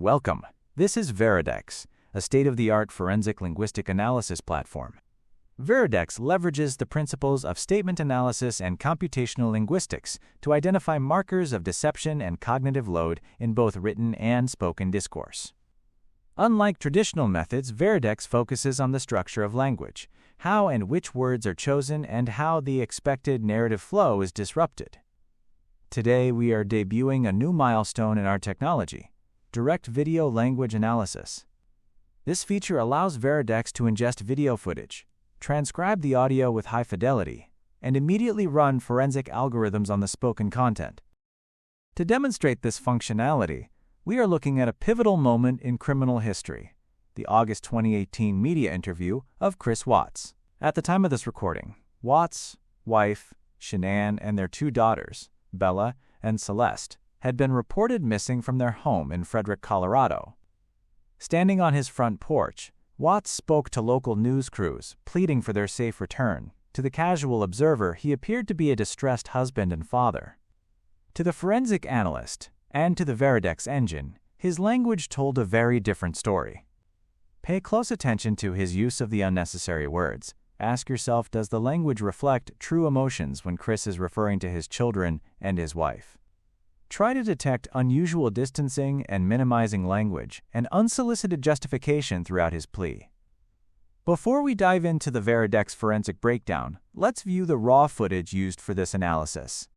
Welcome. This is Veridecs, a state-of-the-art forensic linguistic analysis platform. Veridecs leverages the principles of statement analysis and computational linguistics to identify markers of deception and cognitive load in both written and spoken discourse. Unlike traditional methods, Veridecs focuses on the structure of language, how and which words are chosen, and how the expected narrative flow is disrupted. Today, we are debuting a new milestone in our technology: direct video language analysis. This feature allows Veridecs to ingest video footage, transcribe the audio with high fidelity, and immediately run forensic algorithms on the spoken content. To demonstrate this functionality, we are looking at a pivotal moment in criminal history: the August 2018 media interview of Chris Watts. At the time of this recording, Watts' wife, Shanann, and their two daughters, Bella and Celeste, had been reported missing from their home in Frederick, Colorado. Standing on his front porch, Watts spoke to local news crews, pleading for their safe return. To the casual observer, he appeared to be a distressed husband and father. To the forensic analyst, and to the Veridecs engine, his language told a very different story. Pay close attention to his use of the unnecessary words. Ask yourself, does the language reflect true emotions when Chris is referring to his children and his wife? Try to detect unusual distancing and minimizing language and unsolicited justification throughout his plea. Before we dive into the Veridecs forensic breakdown, let's view the raw footage used for this analysis.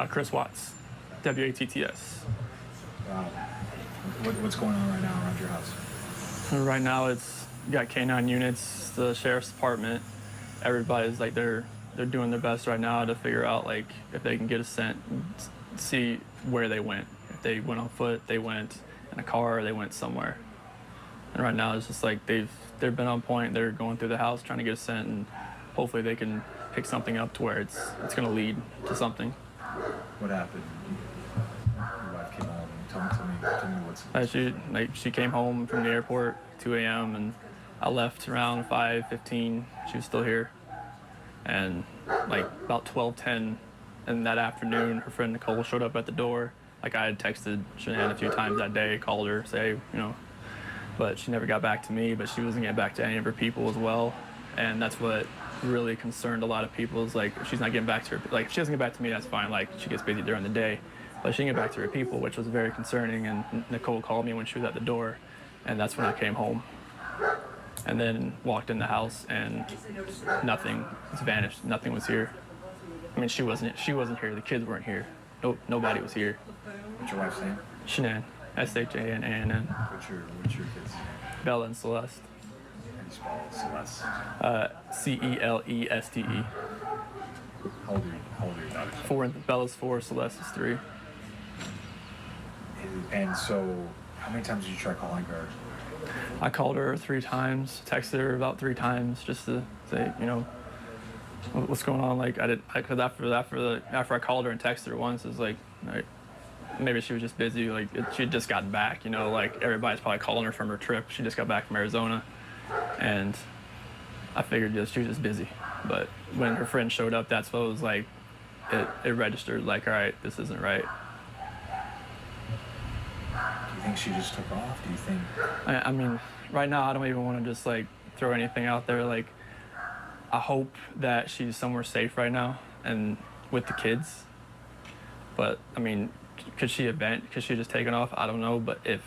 Chris Watts, W-A-T-T-S. Wow. What's going on right now around your house? Right now, you got K-9 units, the sheriff's department. Everybody's like they're doing their best right now to figure out like if they can get a scent, see where they went. If they went on foot, they went in a car, or they went somewhere. And right now, it's just like they've been on point. They're going through the house trying to get a scent, and hopefully they can pick something up to where it's going to lead to something. What happened? Your wife came home. Tell me what's. She came home from the airport 2 a.m. and I left around 5:15. She was still here, and like about 12:10 in that afternoon, her friend Nicole showed up at the door. Like I had texted Shanann a few times that day, called her, say but she never got back to me. But she wasn't getting back to any of her people as well, and that's what really concerned a lot of people. Is like if she's not getting back to her, like if she doesn't get back to me, that's fine. Like she gets busy during the day, but she didn't get back to her people, which was very concerning. And Nicole called me when she was at the door, and that's when I came home. And then walked in the house, and nothing was vanished. Nothing was here. I mean, she wasn't here. The kids weren't here. Nobody was here. What's your wife's name? Shanann, S-H-A-N-A-N-N. What's your kids? Bella and Celeste. How do you spell Celeste? C-E-L-E-S-T-E. How old are your daughters? 4, Bella's 4, Celeste is 3. And so, how many times did you try calling her? I called her 3 times, texted her about 3 times just to say, what's going on. Like because after I called her and texted her once, it's like maybe she was just busy. Like she had just gotten back. Like everybody's probably calling her from her trip. She just got back from Arizona, and I figured she was just busy. But when her friend showed up, that's what was like. It registered like, all right, this isn't right. Do you think she just took off? Do you think? I mean, right now I don't even want to just like throw anything out there. Like, I hope that she's somewhere safe right now and with the kids. But I mean, could she just taken off? I don't know. But if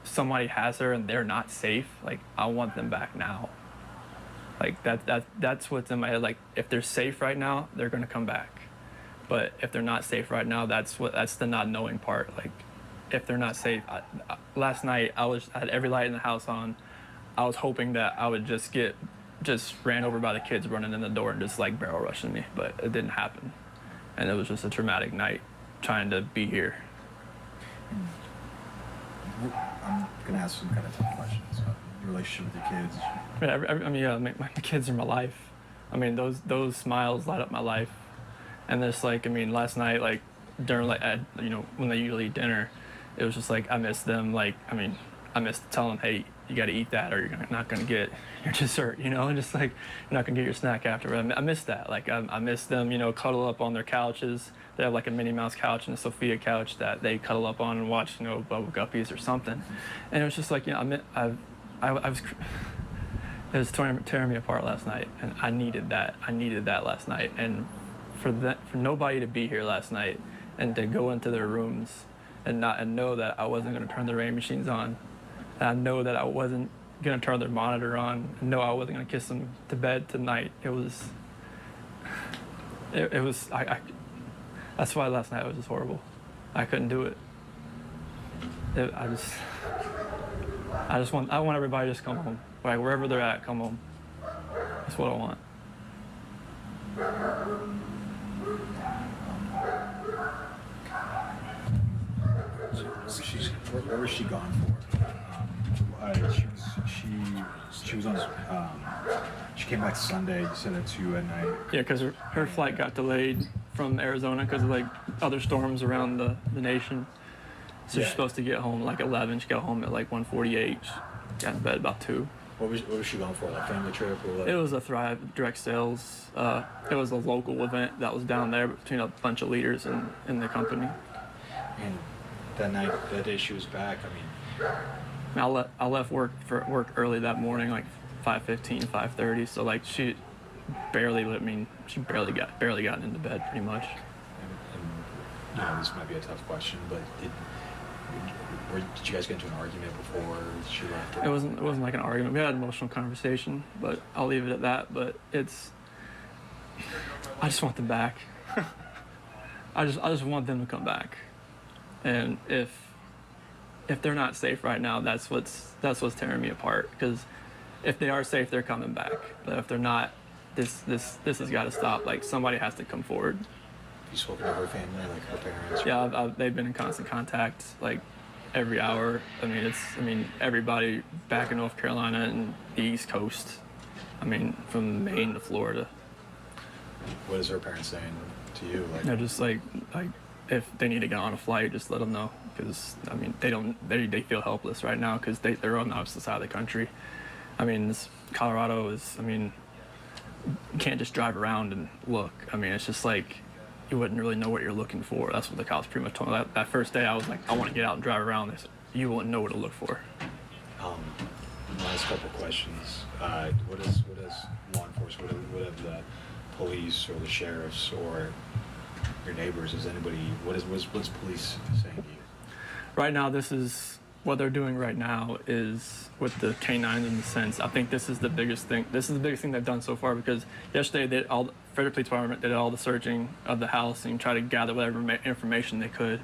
somebody has her and they're not safe, like I want them back now. Like that's what's in my head. Like if they're safe right now, they're gonna come back. But if they're not safe right now, that's the not knowing part. Like if they're not safe, last night I had every light in the house on. I was hoping that I would just ran over by the kids running in the door and just like barrel rushing me, but it didn't happen. And it was just a traumatic night trying to be here. I'm gonna ask some kind of tough questions about your relationship with your kids. My kids are my life. I mean, those smiles light up my life. And there's last night, like during when they usually eat dinner, it was just like I miss them. Like I miss telling them, hey, you got to eat that or you're not going to get your dessert, and just like you're not going to get your snack after. I miss that. Like I miss them, cuddle up on their couches. They have like a Minnie Mouse couch and a Sophia couch that they cuddle up on and watch, Bubble Guppies or something. And it was just like, I was, it was tearing me apart last night, and I needed that. I needed that last night, and for nobody to be here last night and to go into their rooms and know that I wasn't going to turn the rain machines on, and I know that I wasn't going to turn their monitor on, and know I wasn't going to kiss them to bed tonight. It was that's why last night was just horrible. I couldn't do it. I want everybody to just come home. Like wherever they're at, come home. That's what I want. Where was she gone for? She was on. She came back Sunday. You said at 2 at night. Yeah, because her flight got delayed from Arizona because of like other storms around the nation. So she's supposed to get home like 11. She got home at like 1:48. She got in bed about 2. What was she going for? Like family trip or what? It was a Thrive direct sales. It was a local event that was down there between a bunch of leaders in the company. And that day she was back. I left work early that morning, like 5:15, 5:30. So like she barely gotten into bed pretty much. And this might be a tough question, but did you guys get into an argument before she left? It wasn't like an argument. We had an emotional conversation, but I'll leave it at that. But I just want them back. I just want them to come back. And if they're not safe right now, that's what's tearing me apart. Because if they are safe, they're coming back. But if they're not, this has got to stop. Like somebody has to come forward. You spoken to her family, like her parents? Yeah, they've been in constant contact, like every hour. Everybody back in North Carolina and the East Coast. From Maine to Florida. What is her parents saying to you? They're just like if they need to get on a flight, just let them know. Because they feel helpless right now because they're on the opposite side of the country. Colorado is. You can't just drive around and look. It's just like you wouldn't really know what you're looking for. That's what the cops pretty much told me. That first day, I was like, I want to get out and drive around. They said, you wouldn't know what to look for. Last couple questions. What is law enforcement? What have the police or the sheriffs or your neighbors? What's police saying to you? Right now, this is what they're doing right now is with the canines in the sense. I think this is the biggest thing. This is the biggest thing they've done so far because yesterday the Frederick Police Department did all the searching of the house and tried to gather whatever information they could.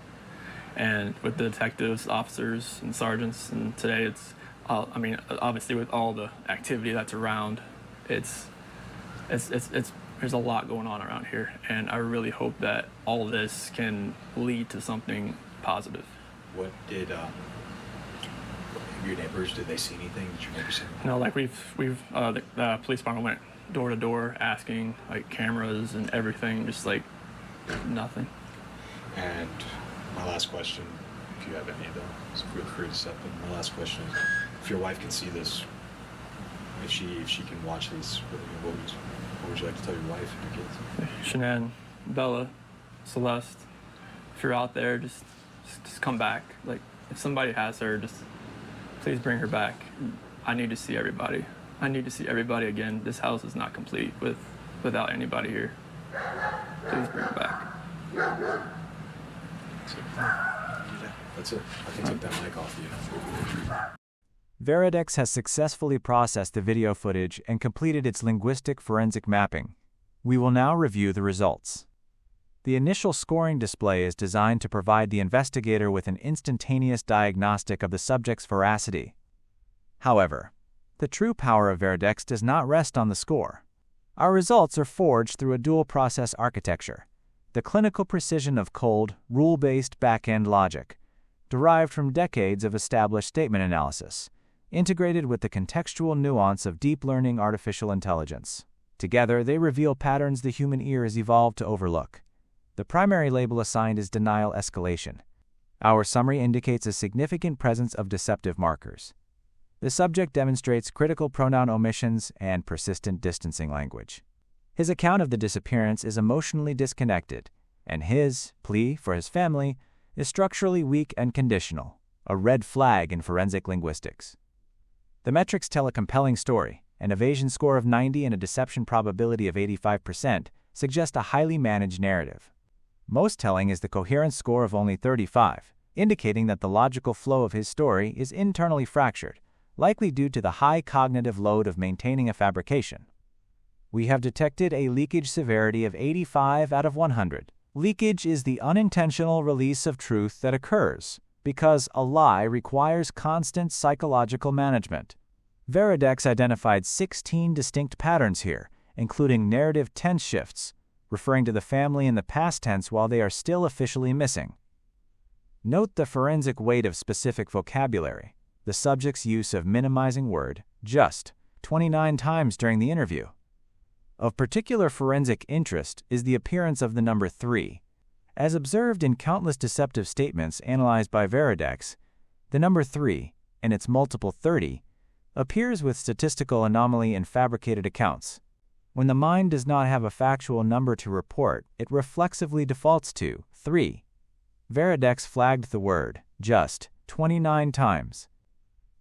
And with the detectives, officers, and sergeants, and today it's, obviously with all the activity that's around, there's a lot going on around here, and I really hope that all this can lead to something positive. What did your neighbors, did they see anything? Did your neighbors see anything? No, like the police department went door to door asking, like cameras and everything, just like nothing. And my last question, if you have any of them, so feel free to step in. My last question is, if your wife can see this, if she can watch these, what would you like to tell your wife and your kids? Shanann, Bella, Celeste, if you're out there, just come back. Like if somebody has her, just please bring her back. I need to see everybody. I need to see everybody again. This house is not complete without anybody here. Please bring her back. That's it. I can take that mic off you. Veridecs has successfully processed the video footage and completed its linguistic forensic mapping. We will now review the results. The initial scoring display is designed to provide the investigator with an instantaneous diagnostic of the subject's veracity. However, the true power of Veridecs does not rest on the score. Our results are forged through a dual-process architecture, the clinical precision of cold, rule-based back-end logic, derived from decades of established statement analysis, integrated with the contextual nuance of deep learning artificial intelligence. Together, they reveal patterns the human ear has evolved to overlook. The primary label assigned is denial escalation. Our summary indicates a significant presence of deceptive markers. The subject demonstrates critical pronoun omissions and persistent distancing language. His account of the disappearance is emotionally disconnected, and his plea for his family is structurally weak and conditional, a red flag in forensic linguistics. The metrics tell a compelling story. An evasion score of 90 and a deception probability of 85% suggest a highly managed narrative. Most telling is the coherence score of only 35, indicating that the logical flow of his story is internally fractured, likely due to the high cognitive load of maintaining a fabrication. We have detected a leakage severity of 85 out of 100. Leakage is the unintentional release of truth that occurs because a lie requires constant psychological management. Veridecs identified 16 distinct patterns here, including narrative tense shifts, referring to the family in the past tense while they are still officially missing. Note the forensic weight of specific vocabulary, the subject's use of minimizing word, just, 29 times during the interview. Of particular forensic interest is the appearance of the number 3. As observed in countless deceptive statements analyzed by Veridecs, the number 3, and its multiple 30, appears with statistical anomaly in fabricated accounts. When the mind does not have a factual number to report, it reflexively defaults to 3. Veridecs flagged the word, just, 29 times.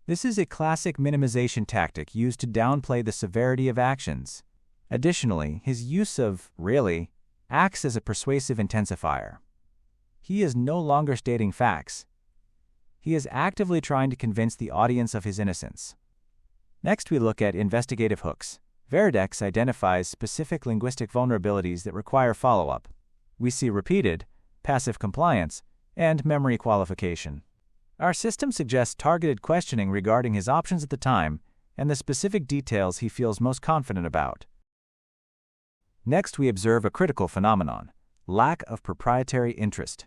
This is a classic minimization tactic used to downplay the severity of actions. Additionally, his use of really acts as a persuasive intensifier. He is no longer stating facts. He is actively trying to convince the audience of his innocence. Next, we look at investigative hooks. Veridecs identifies specific linguistic vulnerabilities that require follow-up. We see repeated, passive compliance, and memory qualification. Our system suggests targeted questioning regarding his options at the time and the specific details he feels most confident about. Next, we observe a critical phenomenon: lack of proprietary interest.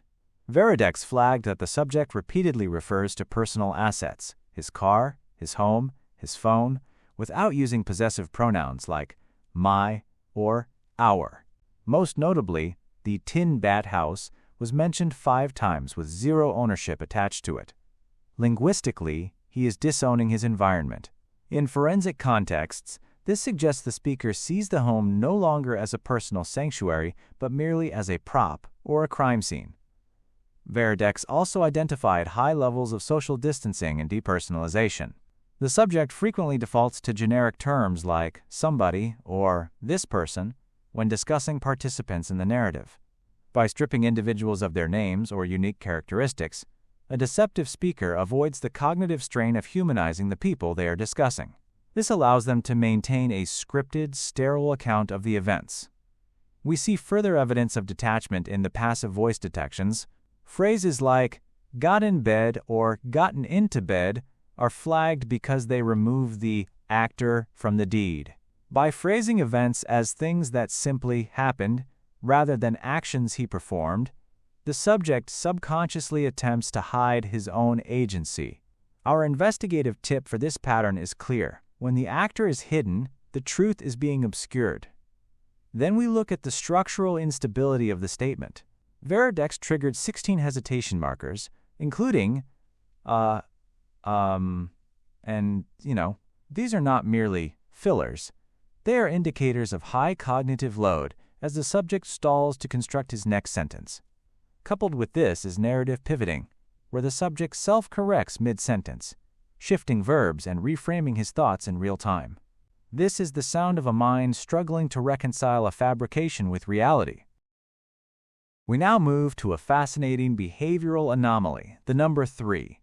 Veridecs flagged that the subject repeatedly refers to personal assets, his car, his home, his phone, without using possessive pronouns like my or our. Most notably, the tin bat house was mentioned 5 times with 0 ownership attached to it. Linguistically, he is disowning his environment. In forensic contexts, this suggests the speaker sees the home no longer as a personal sanctuary, but merely as a prop or a crime scene. Veridecs also identified high levels of social distancing and depersonalization. The subject frequently defaults to generic terms like somebody or this person when discussing participants in the narrative. By stripping individuals of their names or unique characteristics, a deceptive speaker avoids the cognitive strain of humanizing the people they are discussing. This allows them to maintain a scripted, sterile account of the events. We see further evidence of detachment in the passive voice detections. Phrases like got in bed or gotten into bed are flagged because they remove the actor from the deed. By phrasing events as things that simply happened rather than actions he performed, the subject subconsciously attempts to hide his own agency. Our investigative tip for this pattern is clear. When the actor is hidden, the truth is being obscured. Then we look at the structural instability of the statement. Veridecs triggered 16 hesitation markers, including these are not merely fillers. They are indicators of high cognitive load as the subject stalls to construct his next sentence. Coupled with this is narrative pivoting, where the subject self-corrects mid-sentence, shifting verbs and reframing his thoughts in real time. This is the sound of a mind struggling to reconcile a fabrication with reality. We now move to a fascinating behavioral anomaly, the number 3.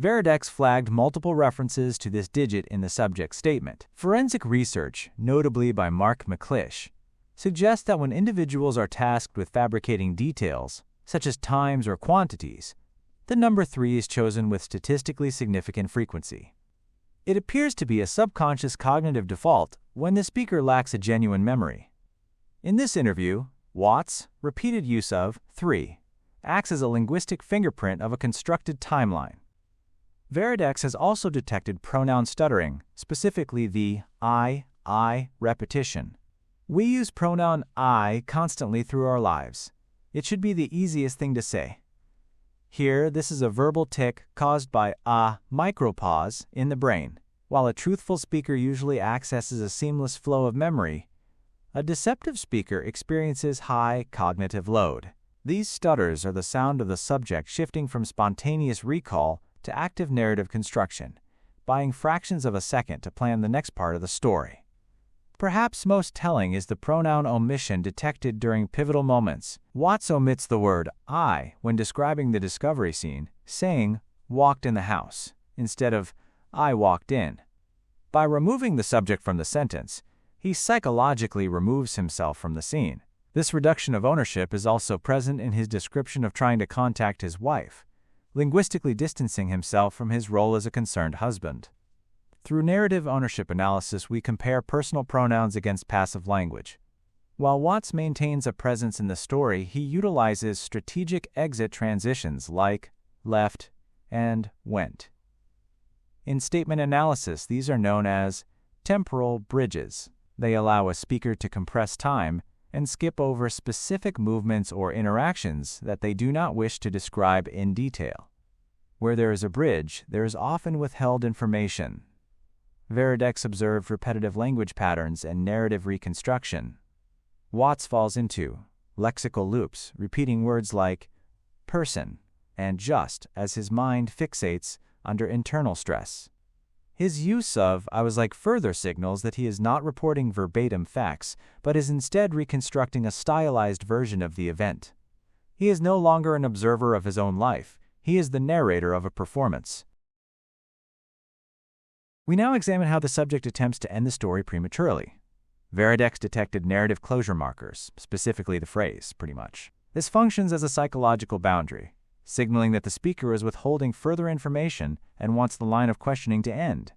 Veridecs flagged multiple references to this digit in the subject statement. Forensic research, notably by Mark McClish, suggests that when individuals are tasked with fabricating details, such as times or quantities, the number 3 is chosen with statistically significant frequency. It appears to be a subconscious cognitive default when the speaker lacks a genuine memory. In this interview, Watt's repeated use of 3 acts as a linguistic fingerprint of a constructed timeline. Veridecs has also detected pronoun stuttering, specifically the I repetition. We use pronoun I constantly through our lives. It should be the easiest thing to say. Here, this is a verbal tic caused by a micropause in the brain. While a truthful speaker usually accesses a seamless flow of memory, a deceptive speaker experiences high cognitive load. These stutters are the sound of the subject shifting from spontaneous recall to active narrative construction, buying fractions of a second to plan the next part of the story. Perhaps most telling is the pronoun omission detected during pivotal moments. Watts omits the word I when describing the discovery scene, saying, "walked in the house," instead of, "I walked in." By removing the subject from the sentence, he psychologically removes himself from the scene. This reduction of ownership is also present in his description of trying to contact his wife, linguistically distancing himself from his role as a concerned husband. Through narrative ownership analysis, we compare personal pronouns against passive language. While Watts maintains a presence in the story, he utilizes strategic exit transitions like left and went. In statement analysis, these are known as temporal bridges. They allow a speaker to compress time and skip over specific movements or interactions that they do not wish to describe in detail. Where there is a bridge, there is often withheld information. Veridecs observed repetitive language patterns and narrative reconstruction. Watts falls into lexical loops, repeating words like person and just as his mind fixates under internal stress. His use of "I was like" further signals that he is not reporting verbatim facts, but is instead reconstructing a stylized version of the event. He is no longer an observer of his own life, he is the narrator of a performance. We now examine how the subject attempts to end the story prematurely. Veridecs detected narrative closure markers, specifically the phrase, pretty much. This functions as a psychological boundary, signaling that the speaker is withholding further information and wants the line of questioning to end.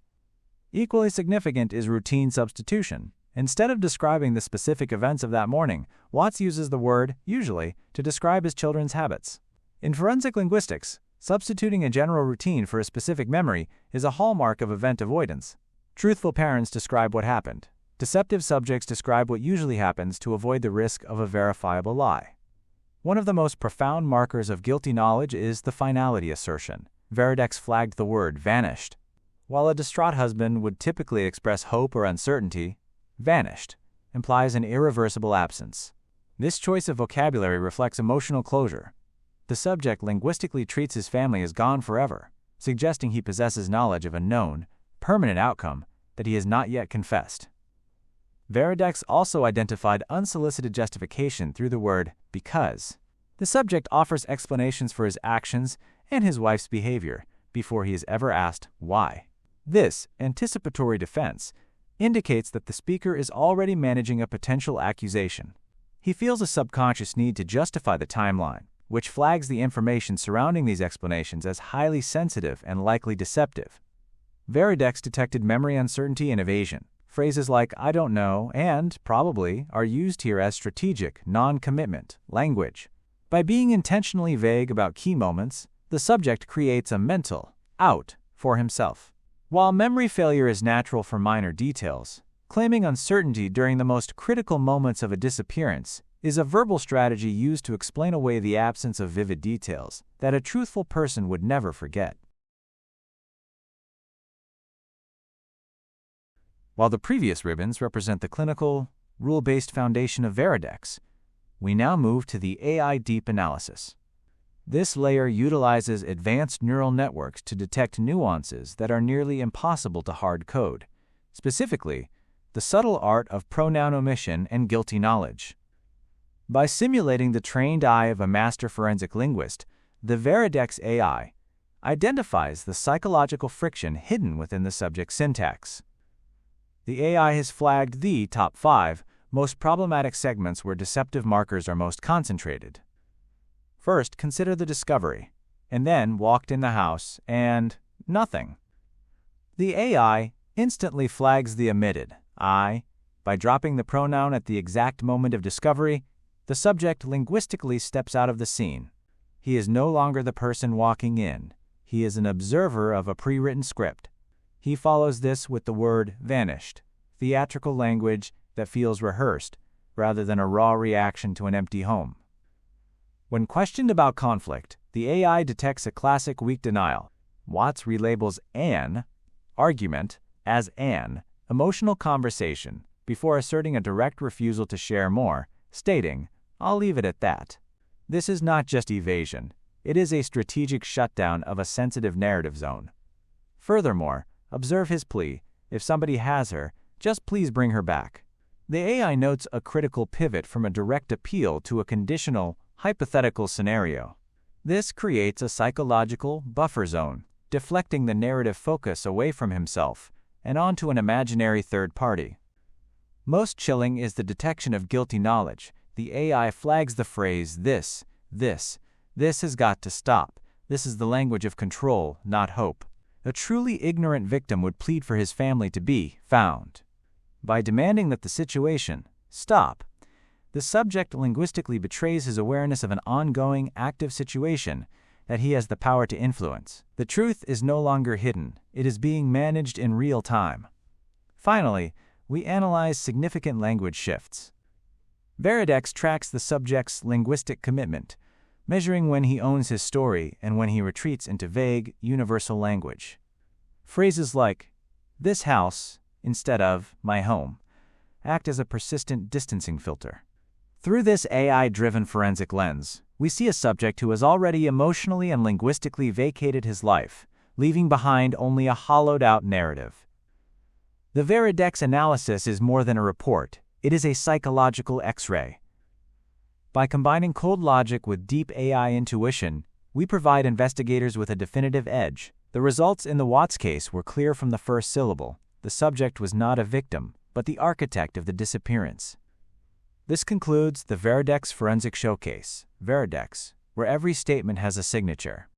Equally significant is routine substitution. Instead of describing the specific events of that morning, Watts uses the word usually to describe his children's habits. In forensic linguistics, substituting a general routine for a specific memory is a hallmark of event avoidance. Truthful parents describe what happened. Deceptive subjects describe what usually happens to avoid the risk of a verifiable lie. One of the most profound markers of guilty knowledge is the finality assertion. Veridecs flagged the word vanished. While a distraught husband would typically express hope or uncertainty, vanished implies an irreversible absence. This choice of vocabulary reflects emotional closure. The subject linguistically treats his family as gone forever, suggesting he possesses knowledge of a known, permanent outcome that he has not yet confessed. Veridecs also identified unsolicited justification through the word because. The subject offers explanations for his actions and his wife's behavior before he is ever asked why. This anticipatory defense indicates that the speaker is already managing a potential accusation. He feels a subconscious need to justify the timeline, which flags the information surrounding these explanations as highly sensitive and likely deceptive. Veridecs detected memory uncertainty and evasion. Phrases like "I don't know" and "probably" are used here as strategic, non-commitment language. By being intentionally vague about key moments, the subject creates a mental out for himself. While memory failure is natural for minor details, claiming uncertainty during the most critical moments of a disappearance is a verbal strategy used to explain away the absence of vivid details that a truthful person would never forget. While the previous ribbons represent the clinical, rule-based foundation of Veridecs, we now move to the AI deep analysis. This layer utilizes advanced neural networks to detect nuances that are nearly impossible to hard code, specifically, the subtle art of pronoun omission and guilty knowledge. By simulating the trained eye of a master forensic linguist, the Veridecs AI identifies the psychological friction hidden within the subject's syntax. The AI has flagged the top 5 most problematic segments where deceptive markers are most concentrated. First, consider the discovery, and then walked in the house, and nothing. The AI instantly flags the omitted I by dropping the pronoun at the exact moment of discovery. The subject linguistically steps out of the scene. He is no longer the person walking in. He is an observer of a pre-written script. He follows this with the word vanished, theatrical language that feels rehearsed rather than a raw reaction to an empty home. When questioned about conflict, the AI detects a classic weak denial. Watts relabels an argument as an emotional conversation before asserting a direct refusal to share more, stating, "I'll leave it at that." This is not just evasion, it is a strategic shutdown of a sensitive narrative zone. Furthermore, observe his plea, "If somebody has her, just please bring her back." The AI notes a critical pivot from a direct appeal to a conditional, hypothetical scenario. This creates a psychological buffer zone, deflecting the narrative focus away from himself and onto an imaginary third party. Most chilling is the detection of guilty knowledge. The AI flags the phrase, this has got to stop. This is the language of control, not hope. A truly ignorant victim would plead for his family to be found. By demanding that the situation stop, the subject linguistically betrays his awareness of an ongoing, active situation that he has the power to influence. The truth is no longer hidden, it is being managed in real time. Finally, we analyze significant language shifts. Veridecs tracks the subject's linguistic commitment, measuring when he owns his story and when he retreats into vague, universal language. Phrases like, "this house," instead of "my home," act as a persistent distancing filter. Through this AI-driven forensic lens, we see a subject who has already emotionally and linguistically vacated his life, leaving behind only a hollowed-out narrative. The Veridecs analysis is more than a report, it is a psychological X-ray. By combining cold logic with deep AI intuition, we provide investigators with a definitive edge. The results in the Watts case were clear from the first syllable. The subject was not a victim, but the architect of the disappearance. This concludes the Veridecs Forensic Showcase. Veridecs, where every statement has a signature.